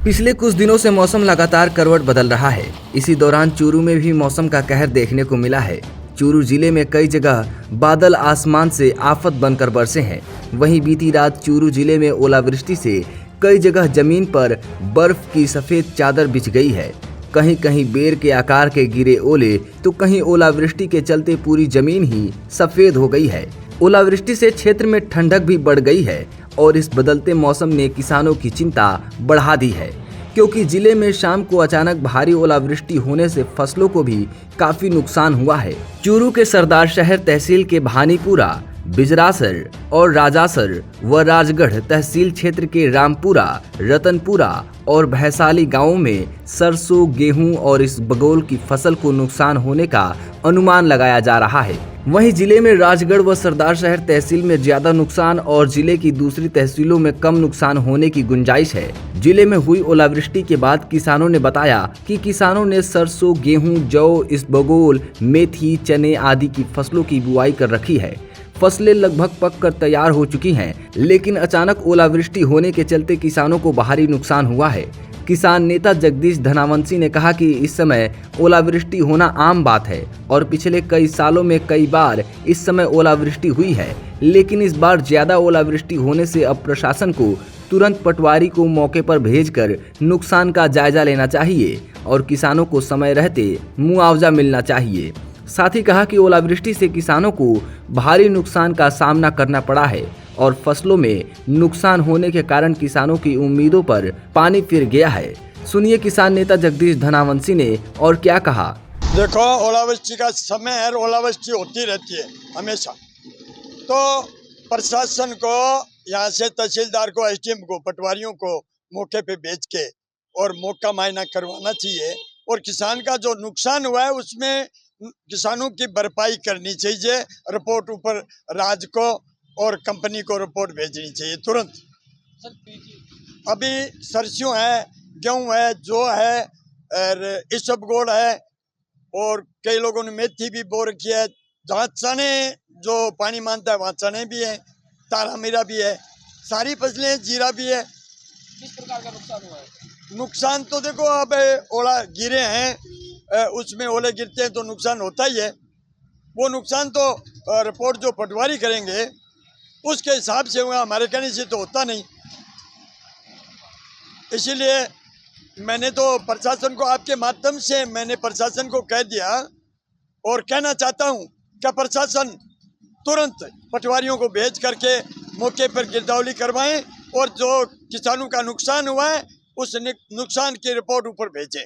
पिछले कुछ दिनों से मौसम लगातार करवट बदल रहा है। इसी दौरान चूरू में भी मौसम का कहर देखने को मिला है। चूरू जिले में कई जगह बादल आसमान से आफत बनकर बरसे हैं। वहीं बीती रात चूरू जिले में ओलावृष्टि से कई जगह जमीन पर बर्फ की सफेद चादर बिछ गई है। कहीं कहीं बेर के आकार के गिरे ओले तो कहीं ओलावृष्टि के चलते पूरी जमीन ही सफेद हो गई है। ओलावृष्टि से क्षेत्र में ठंडक भी बढ़ गई है और इस बदलते मौसम ने किसानों की चिंता बढ़ा दी है, क्योंकि जिले में शाम को अचानक भारी ओलावृष्टि होने से फसलों को भी काफी नुकसान हुआ है। चूरू के सरदार शहर तहसील के भानीपुरा, बिजरासर और राजासर व राजगढ़ तहसील क्षेत्र के रामपुरा, रतनपुरा और भैसाली गांवों में सरसों, गेहूं और इसबगोल की फसल को नुकसान होने का अनुमान लगाया जा रहा है। वहीं जिले में राजगढ़ व सरदार शहर तहसील में ज्यादा नुकसान और जिले की दूसरी तहसीलों में कम नुकसान होने की गुंजाइश है। जिले में हुई ओलावृष्टि के बाद किसानों ने बताया कि किसानों ने सरसों, गेहूं, जौ, इसबगोल, मेथी, चने आदि की फसलों की बुआई कर रखी है। फसलें लगभग पक कर तैयार हो चुकी हैं, लेकिन अचानक ओलावृष्टि होने के चलते किसानों को भारी नुकसान हुआ है। किसान नेता जगदीश धनावंशी ने कहा कि इस समय ओलावृष्टि होना आम बात है और पिछले कई सालों में कई बार इस समय ओलावृष्टि हुई है, लेकिन इस बार ज्यादा ओलावृष्टि होने से अब प्रशासन को तुरंत पटवारी को मौके पर भेजकर नुकसान का जायजा लेना चाहिए और किसानों को समय रहते मुआवजा मिलना चाहिए। साथ ही कहा कि ओलावृष्टि से किसानों को भारी नुकसान का सामना करना पड़ा है और फसलों में नुकसान होने के कारण किसानों की उम्मीदों पर पानी फिर गया है। सुनिए किसान नेता जगदीश धनावंशी ने और क्या कहा। देखो, ओलावृष्टि का समय है, ओलावृष्टि होती रहती है हमेशा। तो प्रशासन को यहाँ से तहसीलदार को, एसडीएम को, पटवारियों को मौके पे भेज के और मौका मुआयना करवाना चाहिए और किसान का जो नुकसान हुआ है उसमें किसानों की भरपाई करनी चाहिए। रिपोर्ट ऊपर राज्य को और कंपनी को रिपोर्ट भेजनी चाहिए तुरंत। अभी सरसों है, गेहूं है, जौ है और इसबगोल है और कई लोगों ने मेथी भी बो रखी है। जहाँ चने जो पानी मानता है वहाँ चने भी है, तारा मीरा भी है, सारी फसलें, जीरा भी है। किस प्रकार का नुकसान हुआ है? नुकसान तो देखो, अब ओला गिरे हैं, उसमें ओले गिरते हैं तो नुकसान होता ही है। वो नुकसान तो रिपोर्ट जो पटवारी करेंगे उसके हिसाब से होगा, हमारे कहने से तो होता नहीं। इसीलिए मैंने तो प्रशासन को, आपके माध्यम से मैंने प्रशासन को कह दिया और कहना चाहता हूं कि प्रशासन तुरंत पटवारियों को भेज करके मौके पर गिरदावरी करवाएं और जो किसानों का नुकसान हुआ है उस नुकसान की रिपोर्ट ऊपर भेजें।